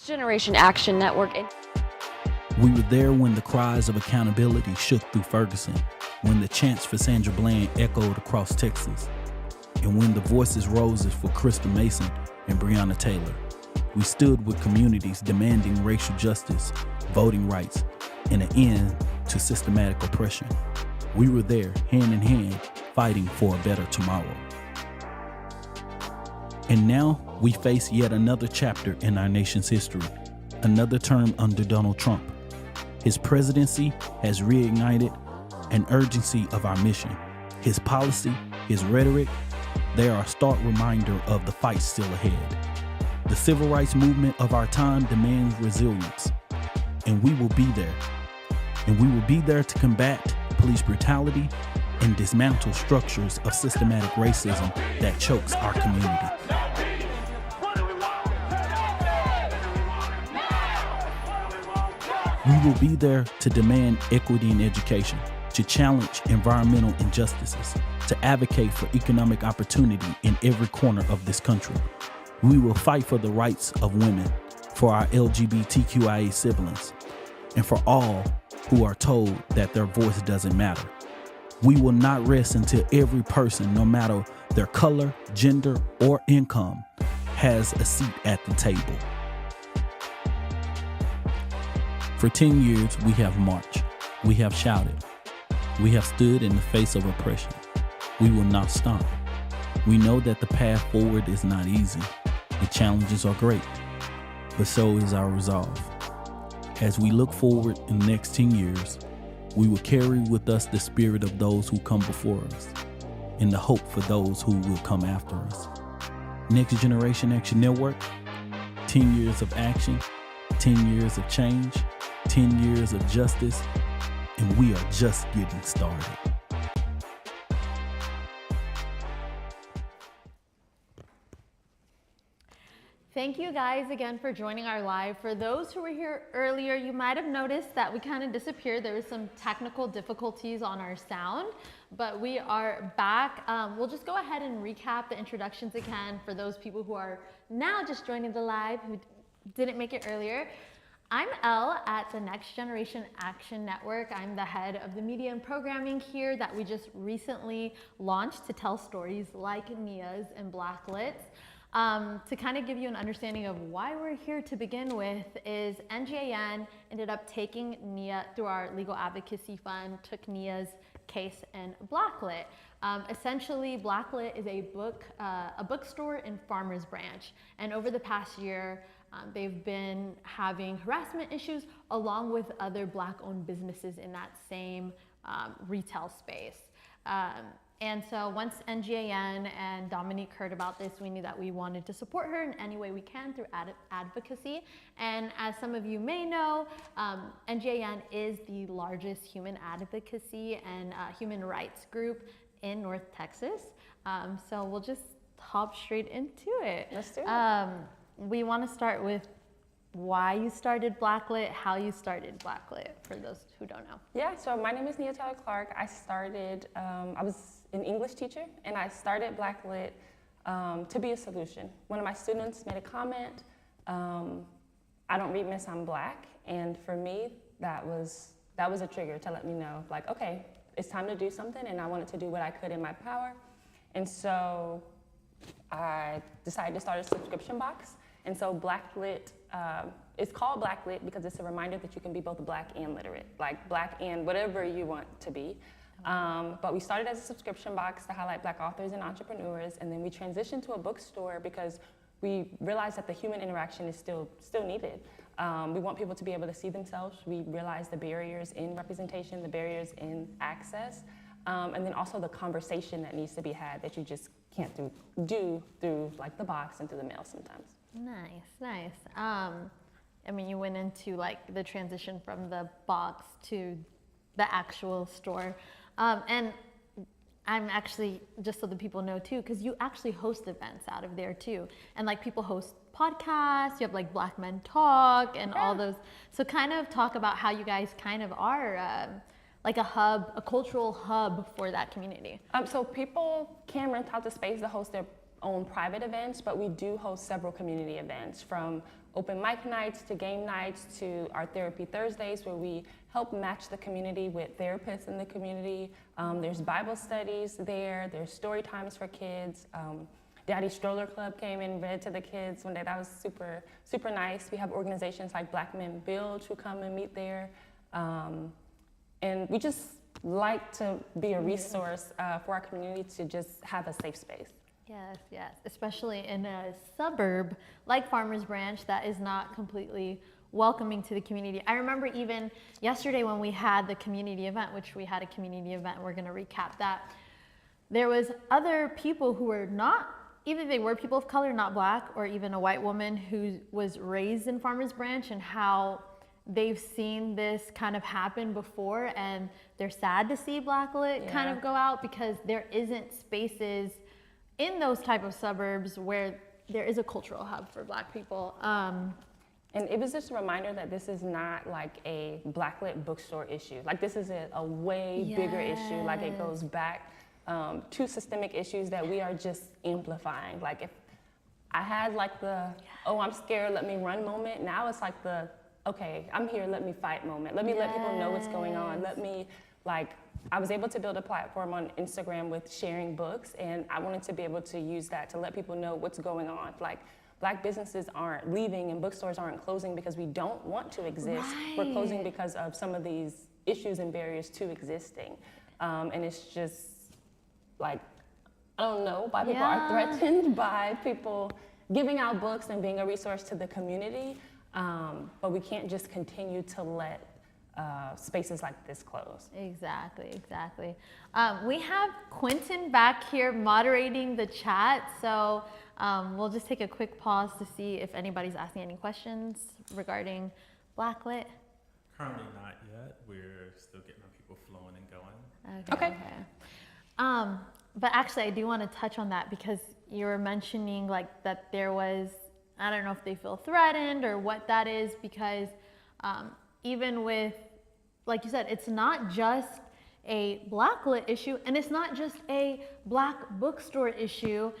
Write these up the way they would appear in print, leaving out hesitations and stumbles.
Generation Action Network. We were there when the cries of accountability shook through Ferguson, when the chants for Sandra Bland echoed across Texas, and when the voices rose for Krista Mason and Breonna Taylor. We stood with communities demanding racial justice, voting rights, and an end to systematic oppression. We were there, hand in hand, fighting for a better tomorrow. And now we face yet another chapter in our nation's history, another term under Donald Trump. His presidency has reignited an urgency of our mission. His policy, his rhetoric, they are a stark reminder of the fight still ahead. The civil rights movement of our time demands resilience, and we will be there. And we will be there to combat police brutality and dismantle structures of systematic racism that chokes our community. We will be there to demand equity in education, to challenge environmental injustices, to advocate for economic opportunity in every corner of this country. We will fight for the rights of women, for our LGBTQIA siblings, and for all who are told that their voice doesn't matter. We will not rest until every person, no matter their color, gender, or income, has a seat at the table. For 10 years, we have marched, we have shouted, we have stood in the face of oppression. We will not stop. We know that the path forward is not easy. The challenges are great, but so is our resolve. As we look forward in the next 10 years, we will carry with us the spirit of those who come before us and the hope for those who will come after us. Next Generation Action Network, 10 years of action, 10 years of change, 10 years of justice, and we are just getting started. Thank you guys again for joining our live. For those who were here earlier, you might have noticed that we kind of disappeared. There was some technical difficulties on our sound, but we are back. We'll just go ahead and recap the introductions again for those people who are now just joining the live who didn't make it earlier. I'm Elle at the Next Generation Action Network. I'm the head of the media and programming here that we just recently launched to tell stories like Nia's and BLACKLIT. To kind of give you an understanding of why we're here to begin with is NGAN ended up taking Nia through our legal advocacy fund, took Nia's case and BLACKLIT. Essentially, BLACKLIT is a bookstore in Farmers Branch, and over the past year, they've been having harassment issues along with other Black-owned businesses in that same retail space. And so once NGAN and Dominique heard about this, we knew that we wanted to support her in any way we can through advocacy. And as some of you may know, NGAN is the largest human advocacy and human rights group in North Texas. So we'll just hop straight into it. Let's do it. We want to start with why you started BLACKLIT, how you started BLACKLIT, for those who don't know. Yeah, so my name is Nia-Tayler Clark. I started, I was an English teacher, and I started BLACKLIT to be a solution. One of my students made a comment, I don't read Miss, I'm Black, and for me, that was a trigger to let me know, like, okay, it's time to do something, and I wanted to do what I could in my power. And so I decided to start a subscription box. And so BLACKLIT, it's called BLACKLIT because it's a reminder that you can be both Black and literate, like Black and whatever you want to be. But we started as a subscription box to highlight Black authors and entrepreneurs, and then we transitioned to a bookstore because we realized that the human interaction is still needed. We want people to be able to see themselves. We realize the barriers in representation, the barriers in access, and then also the conversation that needs to be had that you just can't do through like the box and through the mail sometimes. Nice. I mean, you went into like the transition from the box to the actual store. And I'm actually, just so the people know too, because you actually host events out of there too. And like people host podcasts, you have like Black Men Talk and all those. So kind of talk about how you guys kind of are like a hub, a cultural hub for that community. So people can rent out the space to host their own private events, but we do host several community events, from open mic nights to game nights to our Therapy Thursdays, where we help match the community with therapists in the community. There's Bible studies there, there's story times for kids. Daddy Stroller Club came and read to the kids one day. That was super, super nice. We have organizations like Black Men Build who come and meet there. And we just like to be a resource for our community to just have a safe space. Yes, yes, especially in a suburb like Farmers Branch that is not completely welcoming to the community. I remember even yesterday when we had the community event, which we had a community event, we're gonna recap that. There was other people who were not, either they were people of color, not Black, or even a white woman who was raised in Farmers Branch, and how they've seen this kind of happen before, and they're sad to see BLACKLIT kind of go out, because there isn't spaces in those type of suburbs where there is a cultural hub for Black people. And it was just a reminder that this is not like a BLACKLIT bookstore issue. Like, this is a way bigger issue. Like, it goes back to systemic issues that we are just amplifying. Like, if I had like the, oh, I'm scared, let me run moment. Now it's like the, okay, I'm here, let me fight moment. Let me let people know what's going on. Let me, like, I was able to build a platform on Instagram with sharing books, and I wanted to be able to use that to let people know what's going on. Like, Black businesses aren't leaving and bookstores aren't closing because we don't want to exist. We're closing because of some of these issues and barriers to existing. And it's just like, I don't know why people are threatened by people giving out books and being a resource to the community, but we can't just continue to let spaces like this close. Exactly, exactly. We have Quentin back here moderating the chat, so we'll just take a quick pause to see if anybody's asking any questions regarding BLACKLIT. Currently not yet. We're still getting our people flowing and going. Okay. But actually, I do want to touch on that, because you were mentioning like that there was, I don't know if they feel threatened or what that is, because even with, like you said, it's not just a BLACKLIT issue, and it's not just a Black bookstore issue.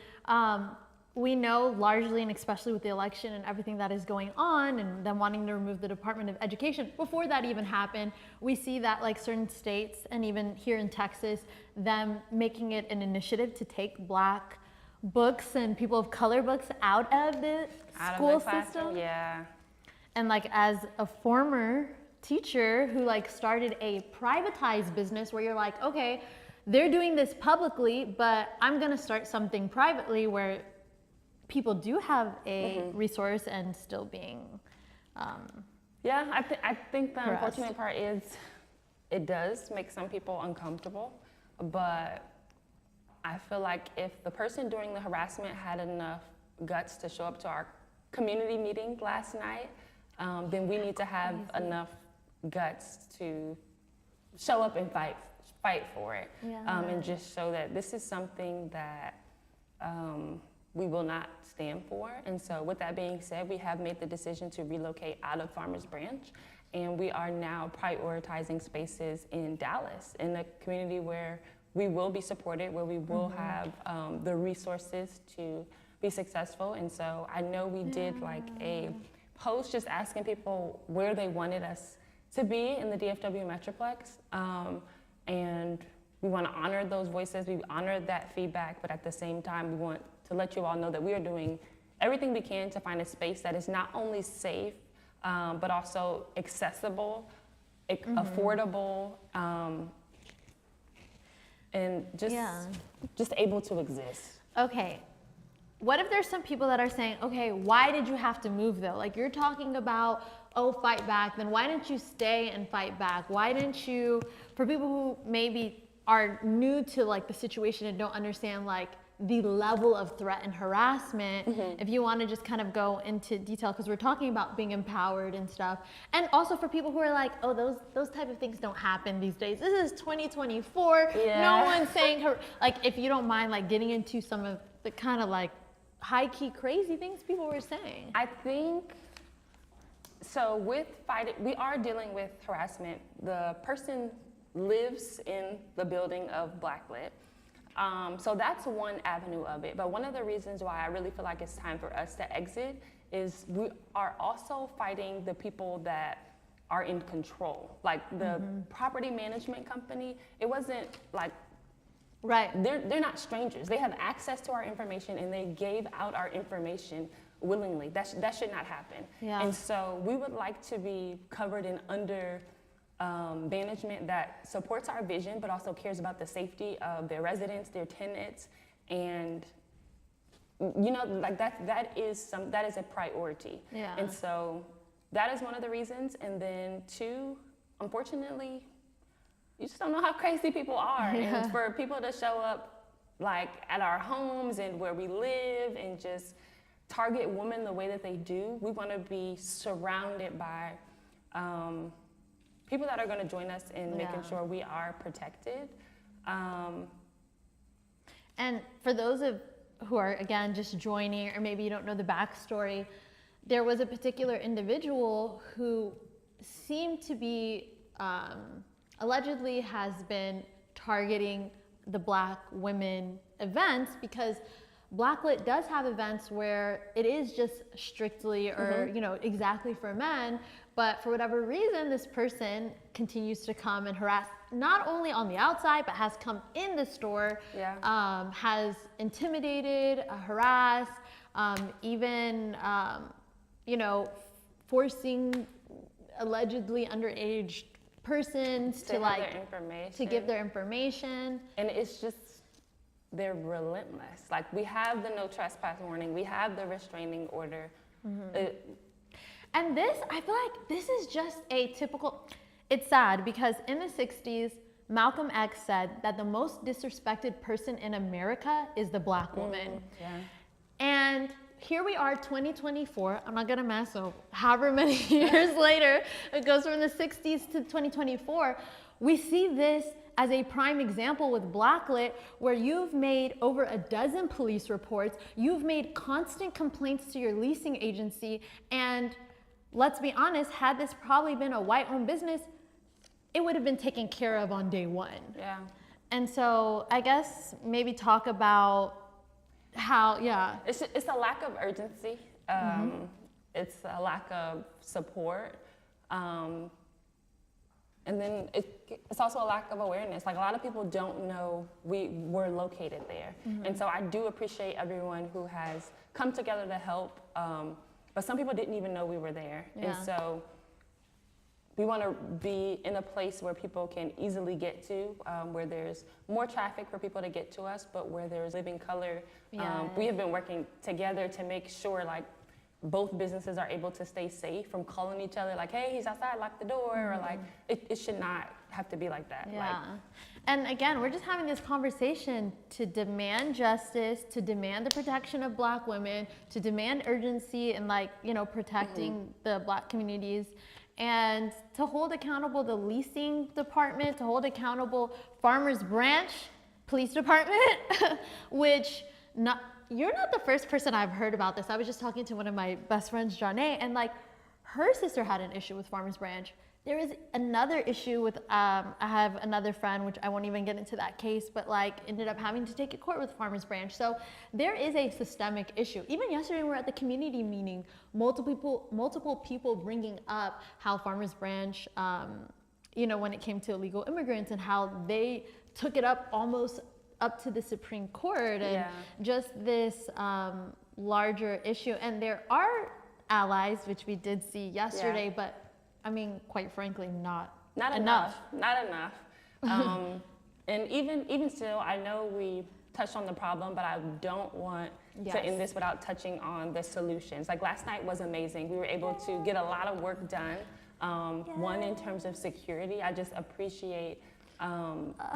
We know largely, and especially with the election and everything that is going on, and them wanting to remove the Department of Education, before that even happened, we see that like certain states, and even here in Texas, them making it an initiative to take Black books and people of color books out of the school system. Yeah. And like, as a former teacher who like started a privatized business where you're like, okay, they're doing this publicly, but I'm gonna start something privately where people do have a resource and still being yeah, I think the unfortunate part is it does make some people uncomfortable, but I feel like if the person doing the harassment had enough guts to show up to our community meeting last night, then we need to have enough guts to show up and fight for it, and just show that this is something that we will not stand for. And so with that being said, we have made the decision to relocate out of Farmers Branch, and we are now prioritizing spaces in Dallas, in a community where we will be supported, where we will have the resources to be successful. And so I know we did like a post just asking people where they wanted us to be in the DFW Metroplex. And we want to honor those voices, we honor that feedback, but at the same time, we want to let you all know that we are doing everything we can to find a space that is not only safe, but also accessible, affordable, and just able to exist. Okay. What if there's some people that are saying, okay, why did you have to move though? Like, you're talking about, oh, fight back, then why didn't you stay and fight back? Why didn't you, for people who maybe are new to like the situation and don't understand like the level of threat and harassment, if you want to just kind of go into detail, because we're talking about being empowered and stuff. And also for people who are like, oh, those type of things don't happen these days. This is 2024. No one's saying, like, if you don't mind like getting into some of the kind of like high-key crazy things people were saying. I think, so with fighting, we are dealing with harassment. The person lives in the building of BLACKLIT. So that's one avenue of it. But one of the reasons why I really feel like it's time for us to exit is we are also fighting the people that are in control. Like the property management company, it wasn't like, Right. they're not strangers. They have access to our information and they gave out our information willingly. That should not happen. Yeah. And so we would like to be covered in under management that supports our vision, but also cares about the safety of their residents, their tenants, and like that is a priority. Yeah. And so that is one of the reasons. And then two, unfortunately, you just don't know how crazy people are. Yeah. And for people to show up like at our homes and where we live and just target women the way that they do, we want to be surrounded by people that are going to join us in making sure we are protected. And for those who are, again, just joining, or maybe you don't know the backstory, there was a particular individual who seemed to be, allegedly has been targeting the Black women events, because BLACKLIT does have events where it is just strictly or exactly for men, but for whatever reason this person continues to come and harass, not only on the outside but has come in the store, has intimidated, harassed, even forcing allegedly underage persons to give their information. And it's just, they're relentless. Like, we have the no trespass warning, we have the restraining order. And this, I feel like this is just a typical, it's sad because in the 60s, Malcolm X said that the most disrespected person in America is the Black woman. And here we are, 2024, I'm not gonna mess up, however many years later, it goes from the 60s to 2024, we see this as a prime example with BLACKLIT, where you've made over a dozen police reports, you've made constant complaints to your leasing agency, and let's be honest, had this probably been a white-owned business, it would have been taken care of on day one. Yeah. And so I guess maybe talk about how, It's a lack of urgency. It's a lack of support. And then it's also a lack of awareness. Like, a lot of people don't know we were located there. And so I do appreciate everyone who has come together to help, but some people didn't even know we were there. And so we want to be in a place where people can easily get to, where there's more traffic for people to get to us, but where there's living color. We have been working together to make sure, like, both businesses are able to stay safe from calling each other like, hey, he's outside, lock the door, or like, it should not have to be like that. And again, we're just having this conversation to demand justice, to demand the protection of Black women, to demand urgency and protecting the Black communities, and to hold accountable the leasing department, to hold accountable Farmers Branch Police Department, which you're not the first person I've heard about this. I was just talking to one of my best friends, Janae, and her sister had an issue with Farmers Branch. There is another issue with, I have another friend, which I won't even get into that case, but ended up having to take it to court with Farmers Branch. So there is a systemic issue. Even yesterday, we were at the community meeting, multiple people bringing up how Farmers Branch, when it came to illegal immigrants and how they took it up almost up to the Supreme Court, and just this larger issue. And there are allies, which we did see yesterday, but I mean, quite frankly, not enough. Not enough. And even still, I know we touched on the problem, but I don't want to end this without touching on the solutions. Like, last night was amazing. We were able to get a lot of work done. One, in terms of security, I just appreciate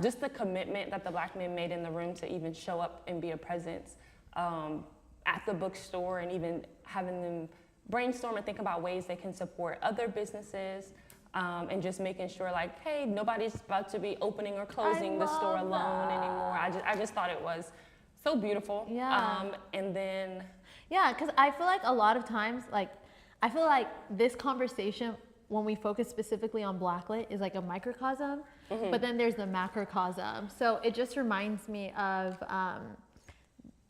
just the commitment that the Black men made in the room to even show up and be a presence at the bookstore, and even having them brainstorm and think about ways they can support other businesses, and just making sure, like, hey, nobody's about to be opening or closing the store alone anymore. I just thought it was so beautiful. And then because I feel like a lot of times, I feel like this conversation, when we focus specifically on BLACKLIT, is like a microcosm, but then there's the macrocosm. So it just reminds me of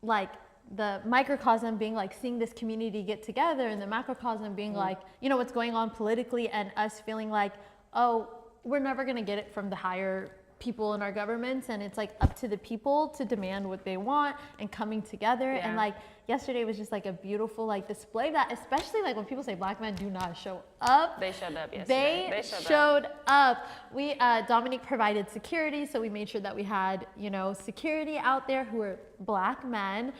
like the microcosm being like seeing this community get together, and the macrocosm being like, you know, what's going on politically, and us feeling like, oh, we're never going to get it from the higher people in our governments, and it's like up to the people to demand what they want and coming together. And like yesterday was just like a beautiful like display of that, especially like when people say black men do not show up. They showed up yesterday. They showed up. We Dominique provided security, so we made sure that we had, you know, security out there who were black men.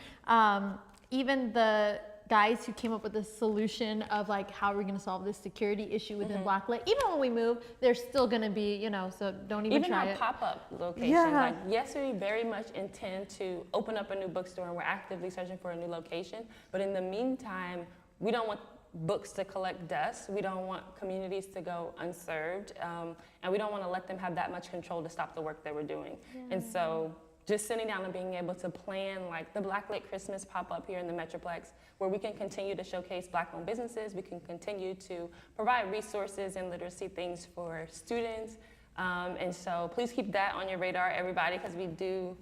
Even the guys who came up with the solution of like how we're going to solve this security issue within BLACKLIT. Even when we move, there's still going to be, you know, so don't even try it. Even our pop-up locations. Like, yes, we very much intend to open up a new bookstore, and we're actively searching for a new location. But in the meantime, we don't want books to collect dust. We don't want communities to go unserved. And we don't want to let them have that much control to stop the work that we're doing. And so just sitting down and being able to plan like the BLACKLIT Christmas pop-up here in the Metroplex, where we can continue to showcase Black-owned businesses, we can continue to provide resources and literacy things for students. And so please keep that on your radar, everybody, because we do,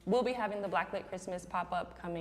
we'll be having the BLACKLIT Christmas pop-up coming